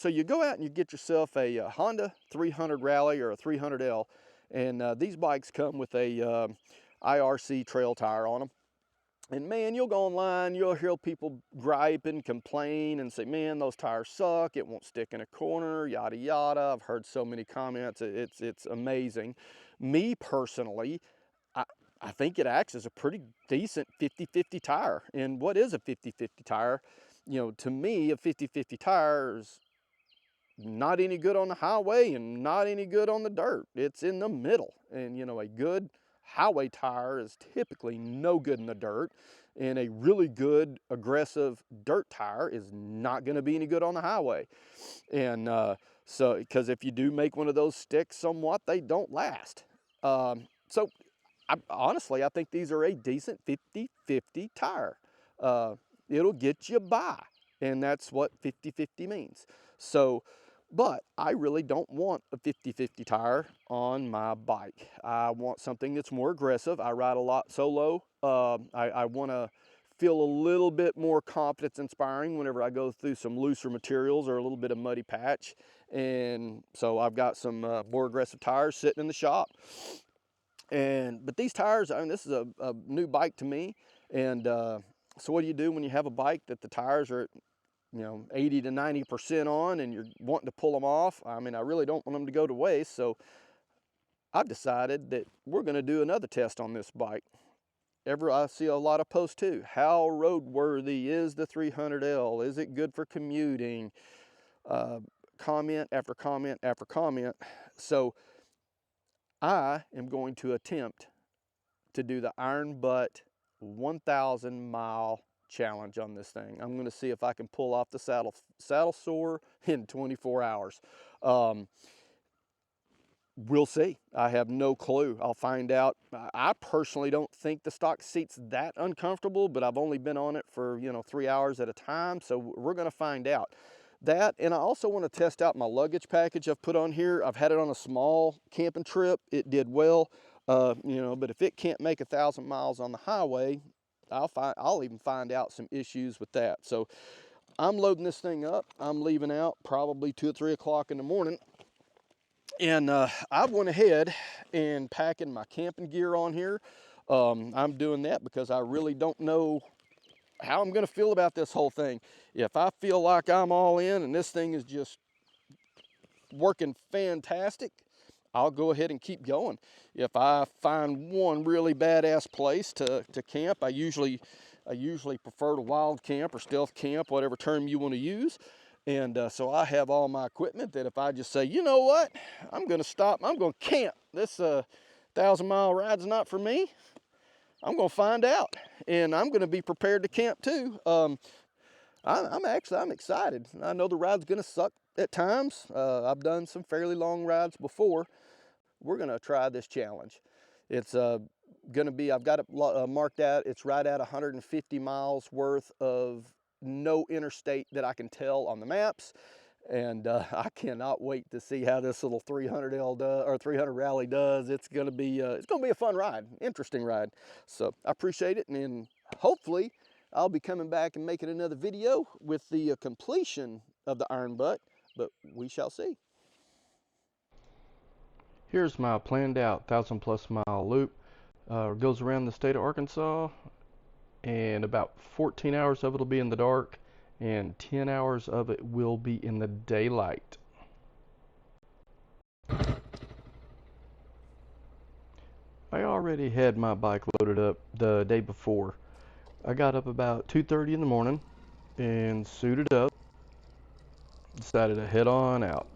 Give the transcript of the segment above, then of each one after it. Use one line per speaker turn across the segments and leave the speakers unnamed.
So you go out and you get yourself a Honda 300 Rally or a 300L, and these bikes come with a IRC trail tire on them. And man, you'll go online, you'll hear people gripe and complain and say, man, those tires suck, it won't stick in a corner, yada yada. I've heard so many comments, it's amazing. Me personally, I think it acts as a pretty decent 50-50 tire. And what is a 50-50 tire? You know, to me, a 50-50 tire is not any good on the highway and not any good on the dirt. It's in the middle. And you know, a good highway tire is typically no good in the dirt, and a really good aggressive dirt tire is not going to be any good on the highway. And so because if you do make one of those stick somewhat, they don't last. So honestly, I think these are a decent 50-50 tire. It'll get you by, and that's what 50-50 means. So but I really don't want a 50-50 tire on my bike. I want something that's more aggressive. I ride a lot solo. I want to feel a little bit more confidence inspiring whenever I go through some looser materials or a little bit of muddy patch. And so I've got some more aggressive tires sitting in the shop. But these tires, I mean, this is a new bike to me. And so what do you do when you have a bike that the tires are, you know, 80 to 90% on, and you're wanting to pull them off? I mean, I really don't want them to go to waste. So I've decided that we're going to do another test on this bike. I see a lot of posts too. How roadworthy is the 300L? Is it good for commuting? Comment after comment after comment. So I am going to attempt to do the Iron Butt 1,000 mile challenge on this thing. I'm going to see if I can pull off the SaddleSore in 24 hours. We'll see. I have no clue. I'll find out. I personally don't think the stock seat's that uncomfortable, but I've only been on it for, you know, 3 hours at a time, so we're going to find out. That, and I also want to test out my luggage package I've put on here. I've had it on a small camping trip. It did well, you know, but if it can't make 1,000 miles on the highway, I'll even find out some issues with that. So I'm loading this thing up. I'm leaving out probably 2 or 3 o'clock in the morning. And I went ahead and packing my camping gear on here. I'm doing that because I really don't know how I'm going to feel about this whole thing. If I feel like I'm all in and this thing is just working fantastic, I'll go ahead and keep going. If I find one really badass place to camp, I usually prefer to wild camp or stealth camp, whatever term you want to use. And so I have all my equipment that if I just say, you know what, I'm going to stop, I'm going to camp. This 1,000 mile ride's not for me. I'm going to find out, and I'm going to be prepared to camp too. I'm excited. I know the ride's going to suck at times. I've done some fairly long rides before. We're going to try this challenge. It's going to be, I've got it marked out. It's right at 150 miles worth of no interstate that I can tell on the maps. And I cannot wait to see how this little 300L does, or 300 Rally does. It's going to be a fun ride, interesting ride. So I appreciate it, and hopefully I'll be coming back and making another video with the completion of the Iron Butt, but we shall see. Here's my planned out 1,000+ mile loop. Goes around the state of Arkansas, and about 14 hours of it will be in the dark, and 10 hours of it will be in the daylight. I already had my bike loaded up the day before. I got up about 2:30 in the morning and suited up, decided to head on out.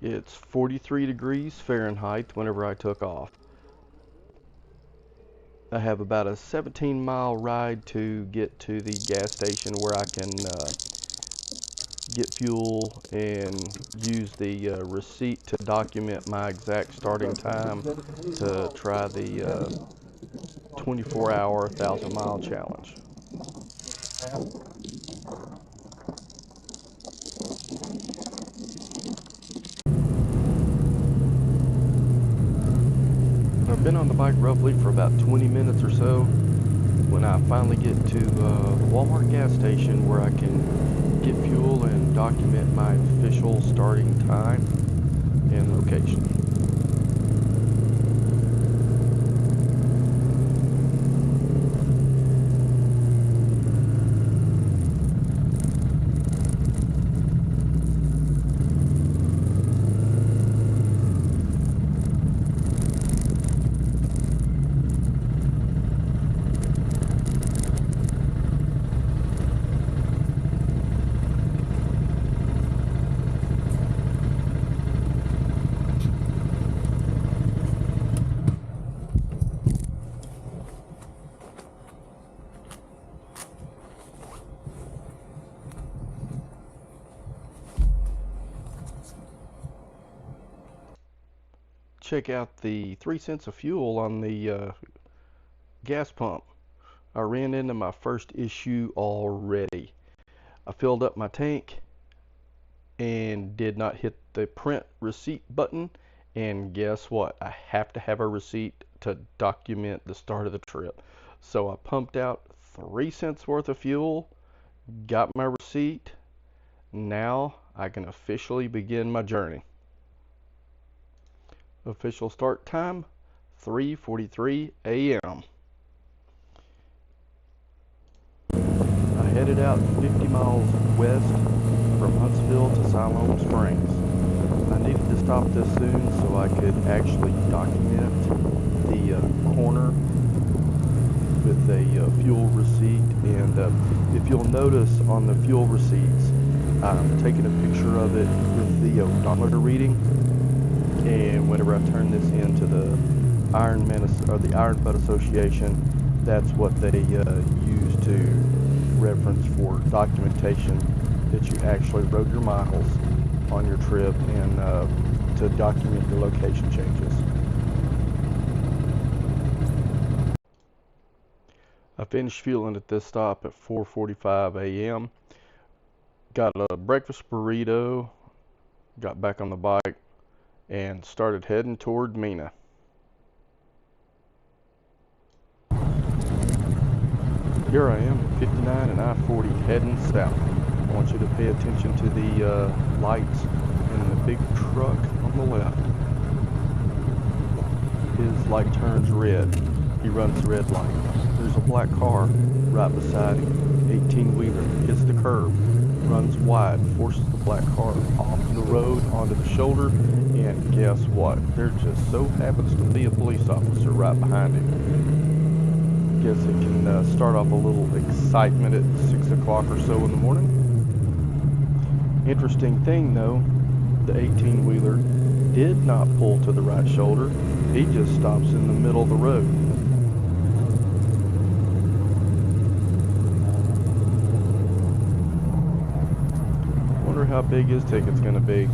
It's 43 degrees Fahrenheit whenever I took off. I have about a 17-mile ride to get to the gas station where I can get fuel and use the receipt to document my exact starting time to try the 24-hour 1,000-mile challenge. I've been on the bike roughly for about 20 minutes or so when I finally get to the Walmart gas station where I can get fuel and document my official starting time and location. Check out the 3 cents of fuel on the gas pump. I ran into my first issue already. I filled up my tank and did not hit the print receipt button, and guess what? I have to have a receipt to document the start of the trip. So I pumped out 3 cents worth of fuel, got my receipt. Now I can officially begin my journey. Official start time, 3:43 a.m. I headed out 50 miles west from Huntsville to Siloam Springs. I needed to stop this soon so I could actually document the corner with a fuel receipt. And if you'll notice on the fuel receipts, I'm taking a picture of it with the odometer reading. And whenever I turn this into the Iron Butt Association, that's what they use to reference for documentation that you actually rode your miles on your trip, and to document your location changes. I finished fueling at this stop at 4:45 a.m. Got a breakfast burrito, got back on the bike, and started heading toward Mena. Here I am at 59 and I-40 heading south. I want you to pay attention to the lights and the big truck on the left. His light turns red. He runs the red light. There's a black car right beside him. 18-wheeler hits the curb, runs wide, forces the black car off the road onto the shoulder, and guess what? There just so happens to be a police officer right behind him. Guess it can start off a little excitement at 6 o'clock or so in the morning. Interesting thing though, the 18-wheeler did not pull to the right shoulder. He just stops in the middle of the road. Wonder how big his ticket's gonna be.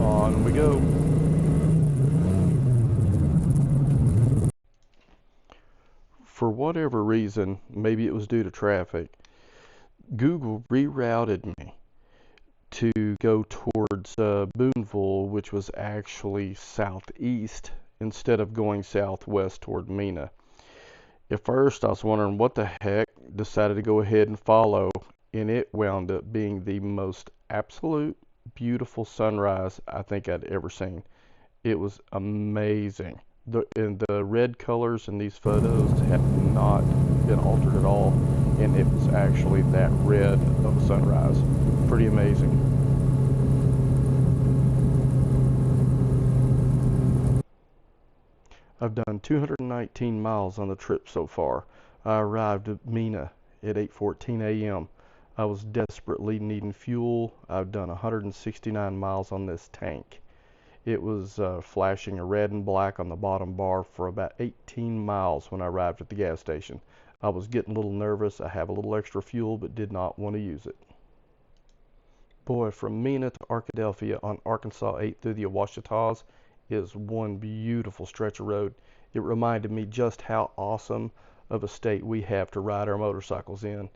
On we go. For whatever reason, maybe it was due to traffic, Google rerouted me to go towards Boonville, which was actually southeast, instead of going southwest toward Mena. At first I was wondering what the heck, decided to go ahead and follow, and it wound up being the most absolute beautiful sunrise I think I'd ever seen. It was amazing. The red colors in these photos have not been altered at all, and it was actually that red of a sunrise. Pretty amazing. I've done 219 miles on the trip so far. I arrived at Mena at 8:14 a.m. I was desperately needing fuel. I've done 169 miles on this tank. It was flashing a red and black on the bottom bar for about 18 miles when I arrived at the gas station. I was getting a little nervous. I have a little extra fuel but did not want to use it. Boy, from Mena to Arkadelphia on Arkansas 8 through the Ouachitas is one beautiful stretch of road. It reminded me just how awesome of a state we have to ride our motorcycles in.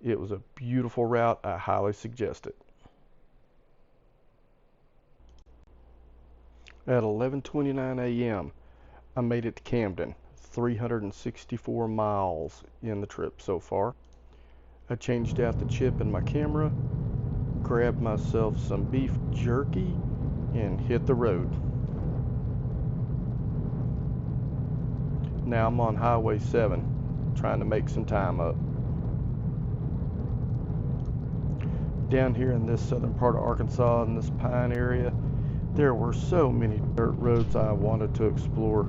It was a beautiful route. I highly suggest it. At 11:29 a.m., I made it to Camden, 364 miles in the trip so far. I changed out the chip in my camera, grabbed myself some beef jerky, and hit the road. Now I'm on Highway 7, trying to make some time up. Down here in this southern part of Arkansas, in this pine area, there were so many dirt roads I wanted to explore.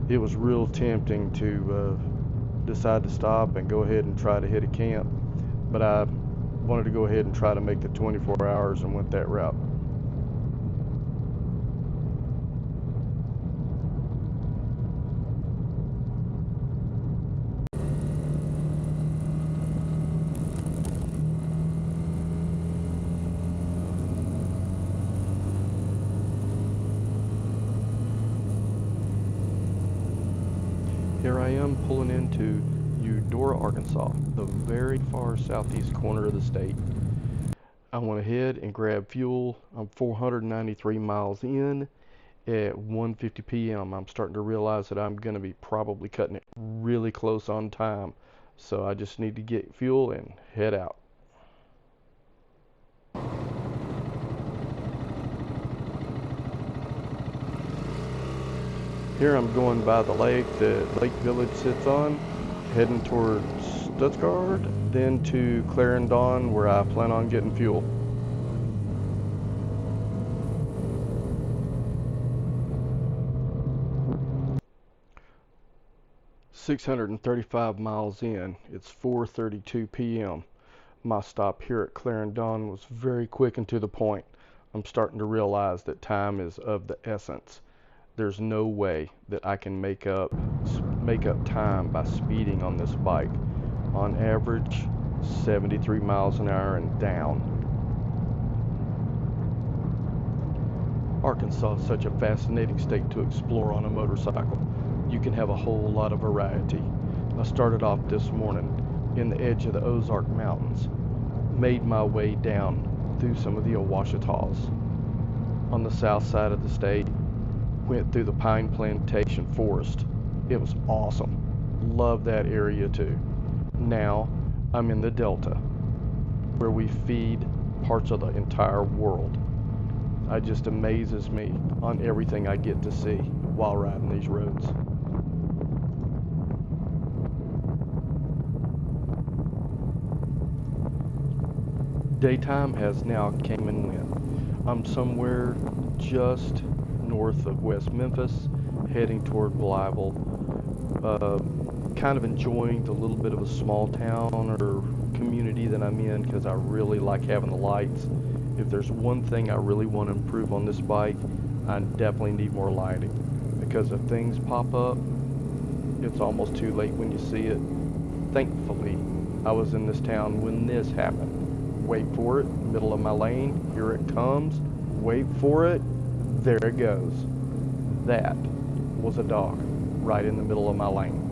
It was real tempting to decide to stop and go ahead and try to hit a camp, but I wanted to go ahead and try to make the 24 hours and went that route. Here I am pulling into Eudora, Arkansas, the very far southeast corner of the state. I went ahead and grabbed fuel. I'm 493 miles in. At 1:50 p.m. I'm starting to realize that I'm going to be probably cutting it really close on time. So I just need to get fuel and head out. Here I'm going by the lake that Lake Village sits on, heading towards Stuttgart, then to Clarendon where I plan on getting fuel. "635 miles in, it's 4:32 p.m. My stop here at Clarendon was very quick and to the point. I'm starting to realize that time is of the essence. There's no way that I can make up time by speeding on this bike. On average, 73 miles an hour and down. Arkansas is such a fascinating state to explore on a motorcycle. You can have a whole lot of variety. I started off this morning in the edge of the Ozark Mountains, made my way down through some of the Ouachitas. On the south side of the state, went through the pine plantation forest. It was awesome. Love that area too. Now I'm in the Delta, where we feed parts of the entire world. It just amazes me on everything I get to see while riding these roads. Daytime has now came and went. I'm somewhere just north of West Memphis, heading toward Blytheville. Kind of enjoying the little bit of a small town or community that I'm in because I really like having the lights. If there's one thing I really want to improve on this bike, I definitely need more lighting, because if things pop up, it's almost too late when you see it. Thankfully, I was in this town when this happened. Wait for it, middle of my lane, here it comes, wait for it, there it goes. That was a dog right in the middle of my lane.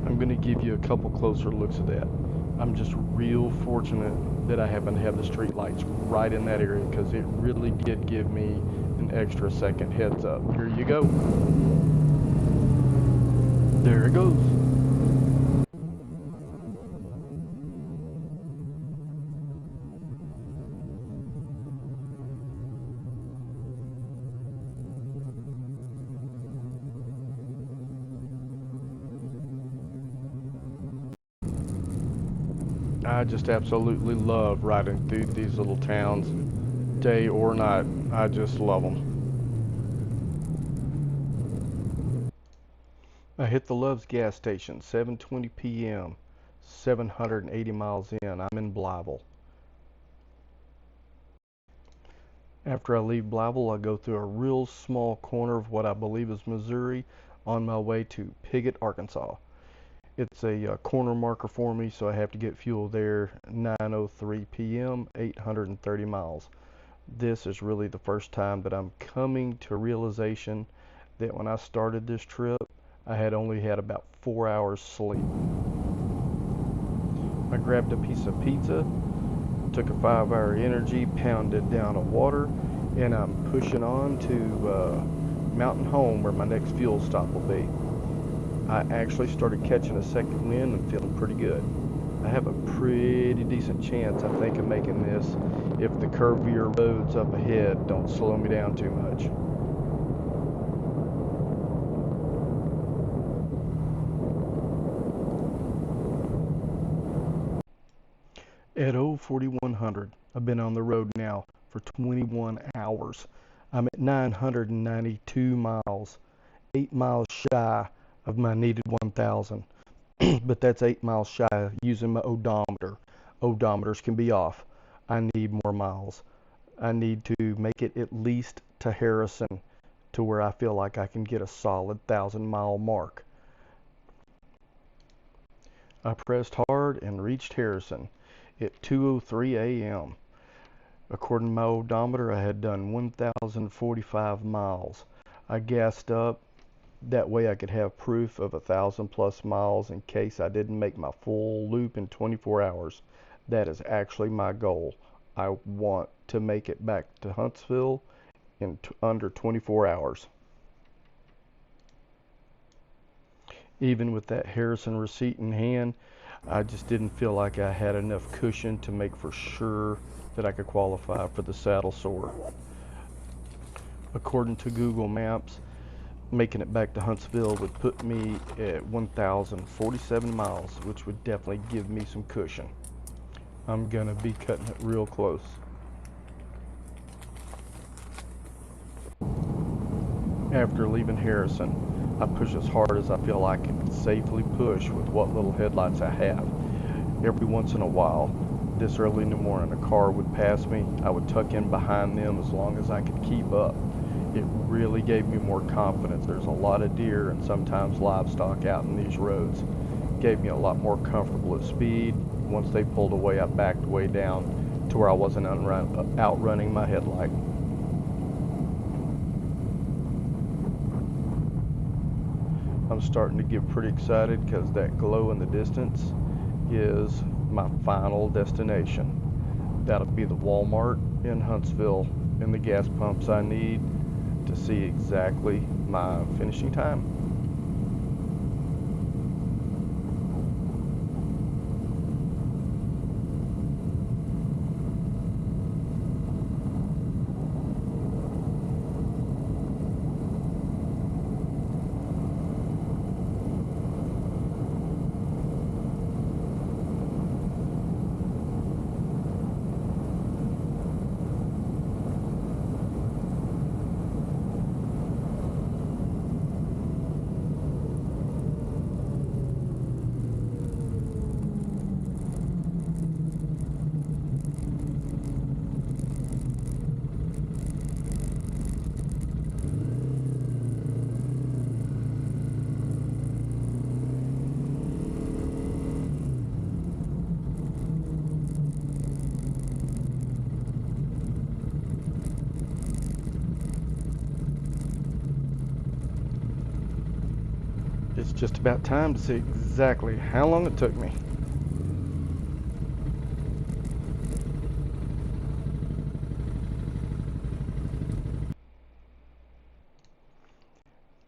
I'm going to give you a couple closer looks at that. I'm just real fortunate that I happen to have the street lights right in that area, because it really did give me an extra second heads up. Here you go. There it goes. I just absolutely love riding through these little towns, day or night. I just love them. I hit the Love's gas station, 7:20 p.m., 780 miles in. I'm in Blytheville. After I leave Blytheville, I go through a real small corner of what I believe is Missouri on my way to Piggott, Arkansas. It's a corner marker for me, so I have to get fuel there. 9:03 p.m., 830 miles. This is really the first time that I'm coming to realization that when I started this trip, I had only had about 4 hours sleep. I grabbed a piece of pizza, took a 5-hour energy, pounded down a water, and I'm pushing on to Mountain Home where my next fuel stop will be. I actually started catching a second wind and feeling pretty good. I have a pretty decent chance, I think, of making this if the curvier roads up ahead don't slow me down too much. At 4100, I've been on the road now for 21 hours. I'm at 992 miles, 8 miles shy of my needed 1,000. But that's 8 miles shy using my odometer. Odometers can be off. I need more miles. I need to make it at least to Harrison to where I feel like I can get a solid 1,000-mile mark. I pressed hard and reached Harrison at 2:03 a.m. According to my odometer, I had done 1,045 miles. I gassed up. That way I could have proof of 1,000+ miles in case I didn't make my full loop in 24 hours. That is actually my goal. I want to make it back to Huntsville in under 24 hours. Even with that Harrison receipt in hand, I just didn't feel like I had enough cushion to make for sure that I could qualify for the SaddleSore. According to Google Maps, making it back to Huntsville would put me at 1,047 miles, which would definitely give me some cushion. I'm gonna be cutting it real close. After leaving Harrison, I push as hard as I feel I can safely push with what little headlights I have. Every once in a while, this early in the morning, a car would pass me. I would tuck in behind them as long as I could keep up. It really gave me more confidence. There's a lot of deer and sometimes livestock out in these roads. It gave me a lot more comfortable at speed. Once they pulled away, I backed way down to where I wasn't outrunning my headlight. I'm starting to get pretty excited because that glow in the distance is my final destination. That'll be the Walmart in Huntsville and the gas pumps I need to see exactly my finishing time. It's just about time to see exactly how long it took me.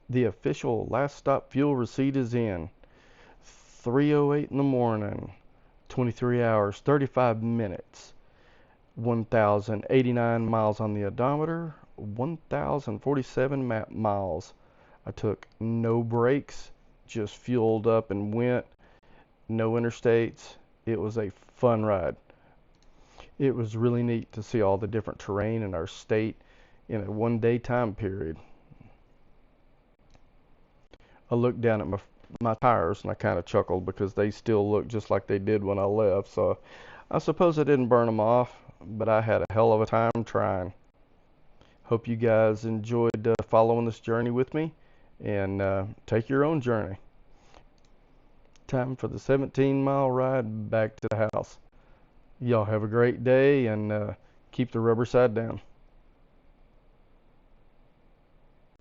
The official last stop fuel receipt is in. 3:08 in the morning, 23 hours, 35 minutes, 1,089 miles on the odometer, 1,047 miles. I took no breaks, just fueled up and went, no interstates. It was a fun ride. It was really neat to see all the different terrain in our state in a one-day time period. I looked down at my tires and I kind of chuckled because they still look just like they did when I left. So I suppose I didn't burn them off, but I had a hell of a time trying. Hope you guys enjoyed following this journey with me, and take your own journey. Time for the 17-mile ride back to the house. Y'all have a great day, and keep the rubber side down.